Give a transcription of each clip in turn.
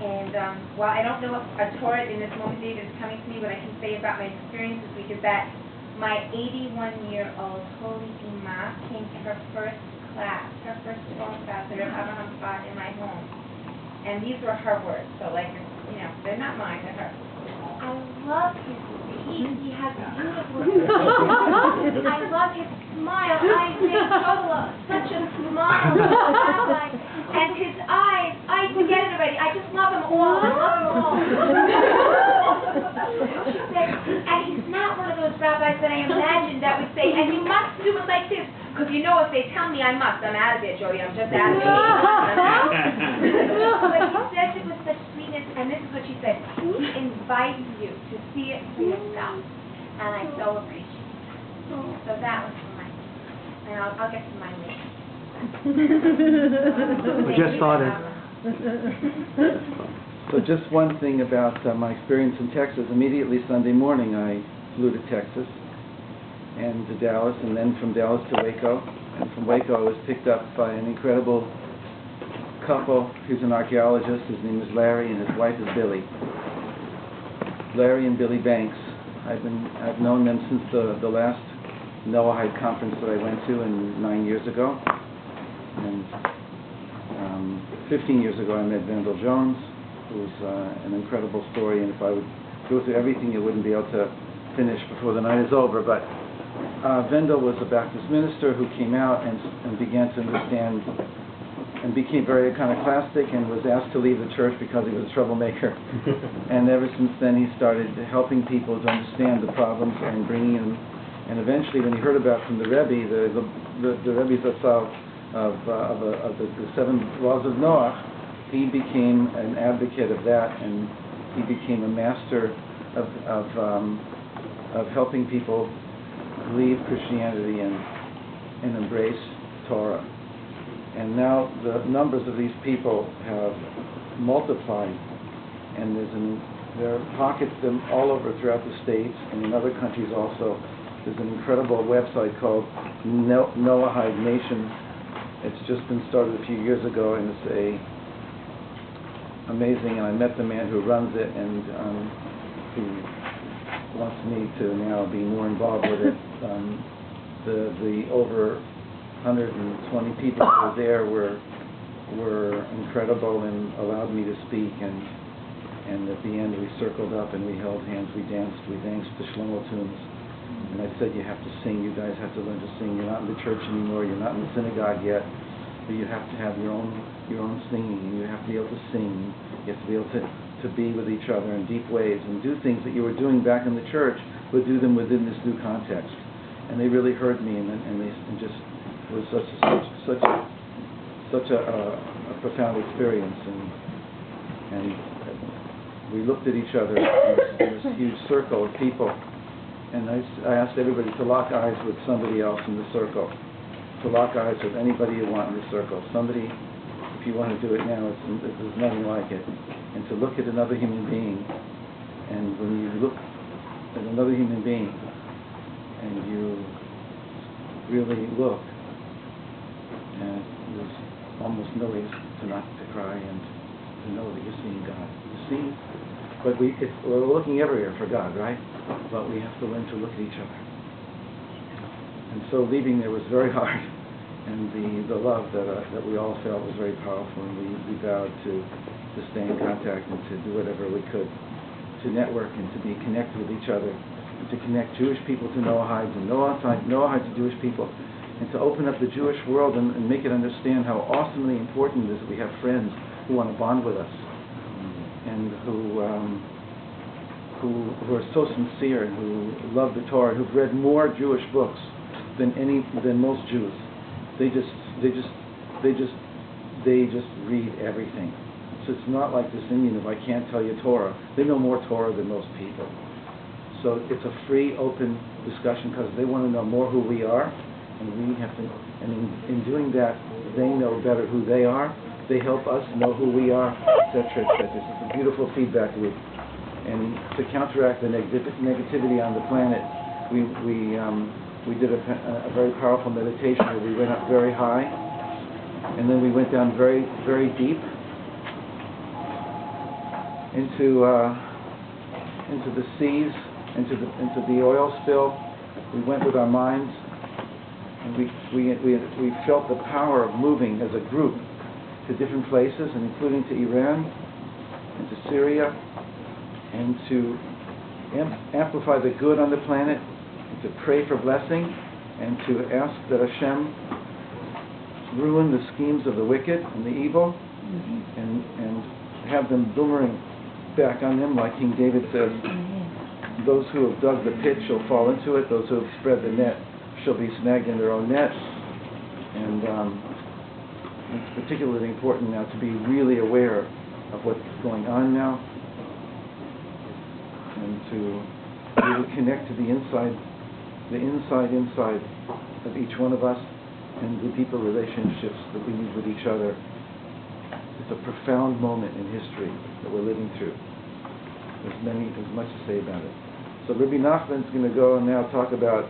And while I don't know a Torah in this moment David is coming to me, what I can say about my experience this week is that my 81-year-old holy Ima came to her first class, her first Torah class that Rav Abraham taught in my home. And these were her words, so like, you know, they're not mine, they're hers. I love his teeth. He has beautiful teeth. I love his smile. I think such a smile. And his eyes. I forget it already. I just love them all. I love them all. She said, and he's not one of those rabbis that I imagined that would say, and you must do it like this. Because you know if they tell me I must, I'm out of it, Jody. I'm just out of it. But he says it with such sweetness, and this is what she said. He invites you to see it for yourself. And I so appreciate it. So that was for mine. And I'll get to mine later. We just started. So just one thing about my experience in Texas. Immediately Sunday morning I flew to Texas and to Dallas, and then from Dallas to Waco. And from Waco I was picked up by an incredible couple. He's an archaeologist. His name is Larry and his wife is Billy. Larry and Billy Banks. I've known them since the last Noahide conference that I went to 9 years ago. And 15 years ago I met Vendel Jones, who's an incredible story, and if I would go through everything you wouldn't be able to finish before the night is over. But Vendel was a Baptist minister who came out and began to understand and became very iconoclastic and was asked to leave the church because he was a troublemaker. And ever since then he started helping people to understand the problems and bringing in, and eventually when he heard about from the Rebbe, the Rebbe Zatzal of the 7 laws of Noah, he became an advocate of that, and he became a master of helping people leave Christianity and embrace Torah. And now the numbers of these people have multiplied, and there are pockets of them all over throughout the States and in other countries also. There's an incredible website called Noahide Nation. It's just been started a few years ago, and it's amazing. And I met the man who runs it, and who wants me to now be more involved with it. The over 120 people who were there were incredible and allowed me to speak, and at the end we circled up and we held hands, we danced the Shlomo tunes, and I said, you have to sing, you guys have to learn to sing. You're not in the church anymore, you're not in the synagogue yet, but you have to have your own singing, and you have to be able to sing, you have to be able to be with each other in deep ways and do things that you were doing back in the church, but do them within this new context. And they really heard me, and just it was such a profound experience, and we looked at each other in this huge circle of people, and I asked everybody to lock eyes with somebody else in the circle, to lock eyes with anybody you want in the circle. Somebody, if you want to do it now, there's nothing like it, and to look at another human being, and when you look at another human being, and you really look, and there's almost no reason to not to cry and to know that you're seeing God. You see, but we're looking everywhere for God, right? But we have to learn to look at each other. And so leaving there was very hard, and the love that we all felt was very powerful, and we vowed to stay in contact and to do whatever we could to network and to be connected with each other, and to connect Jewish people to Noahides and Noahides to Jewish people, and to open up the Jewish world and make it understand how awesomely important it is that we have friends who want to bond with us, and who are so sincere, and who love the Torah, who've read more Jewish books than most Jews. They just read everything. So it's not like this Indian, if I can't tell you Torah. They know more Torah than most people. So it's a free, open discussion because they want to know more who we are. And we have to, and in doing that, they know better who they are. They help us know who we are, etc., etc. It's a beautiful feedback loop. And to counteract the negativity on the planet, we did a very powerful meditation where we went up very high, and then we went down very, very deep, into the seas, into the oil spill. We went with our minds, and we felt the power of moving as a group to different places, and including to Iran and to Syria, and to amplify the good on the planet, and to pray for blessing, and to ask that Hashem ruin the schemes of the wicked and the evil, and have them boomerang back on them, like King David says, those who have dug the pit shall fall into it, those who have spread the net shall be snagged in their own net. And it's particularly important now to be really aware of what's going on now, and to really connect to the inside of each one of us, and the deeper relationships that we need with each other. It's a profound moment in history that we're living through. There's much to say about it. So Rabbi Nachman's going to go and now talk about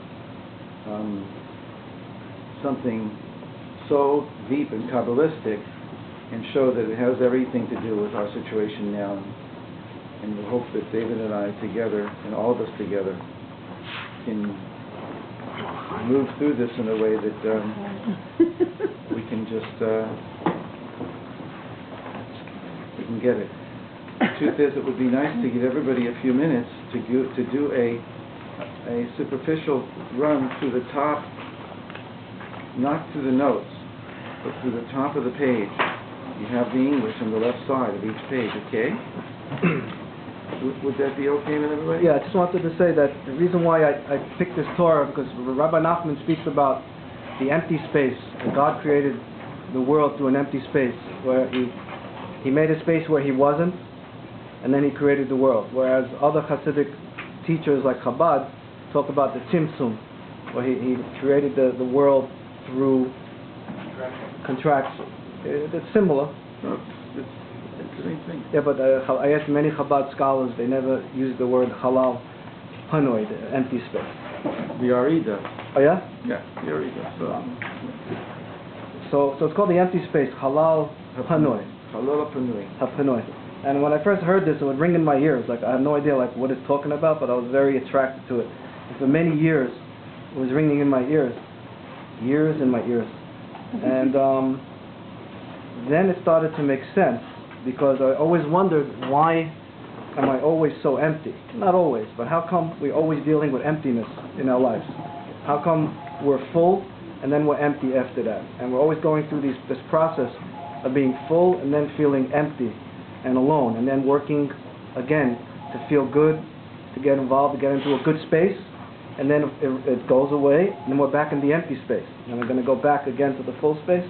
something so deep and Kabbalistic, and show that it has everything to do with our situation now. And we hope that David and I together, and all of us together, can move through this in a way that we can just we can get it. The truth is, it would be nice to give everybody a few minutes to do a superficial run through the top, not through the notes, but through the top of the page. You have the English on the left side of each page, okay? Would that be okay with everybody? Yeah, I just wanted to say that the reason why I picked this Torah, because Rabbi Nachman speaks about the empty space. And God created the world through an empty space, where he made a space where he wasn't, and then he created the world. Whereas other Hasidic teachers like Chabad talk about the Tzimtzum, where he created the world through contraction. It's similar. No, it's the same thing. Yeah, but I asked many Chabad scholars, they never use the word halal hanoi, the empty space. The Ari does. Oh yeah? Yeah, the Ari does. So it's called the empty space, halal hanoi. Halal Panui. Hanoi. And when I first heard this, it would ring in my ears. Like, I had no idea like what it's talking about, but I was very attracted to it. And for many years, it was ringing in my ears. Years in my ears. And then it started to make sense, because I always wondered, why am I always so empty? Not always, but how come we're always dealing with emptiness in our lives? How come we're full and then we're empty after that? And we're always going through this process of being full and then feeling empty and alone, and then working again to feel good, to get involved, to get into a good space, and then it goes away, and then we're back in the empty space. And we're going to go back again to the full space,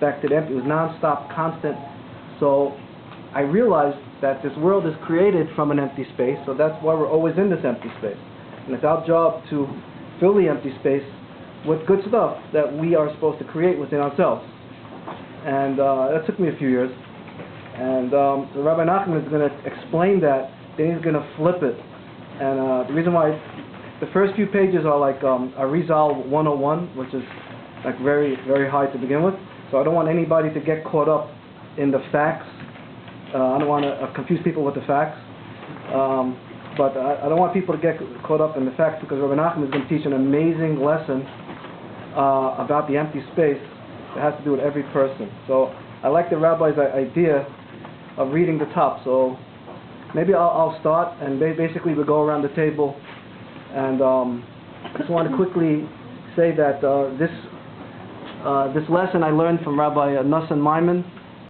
back to the empty. It was non-stop, constant. So I realized that this world is created from an empty space, so that's why we're always in this empty space. And it's our job to fill the empty space with good stuff that we are supposed to create within ourselves. And that took me a few years. And so Rabbi Nachman is going to explain that, then he's going to flip it. And the reason why the first few pages are like Arizal 101, which is like very, very high to begin with. So I don't want anybody to get caught up in the facts. I don't want to confuse people with the facts. But I don't want people to get caught up in the facts, because Rabbi Nachman is going to teach an amazing lesson about the empty space that has to do with every person. So I like the rabbi's idea of reading the top. So maybe I'll start, and basically we'll go around the table. And I just want to quickly say that this lesson I learned from Rabbi Nosson Maimon.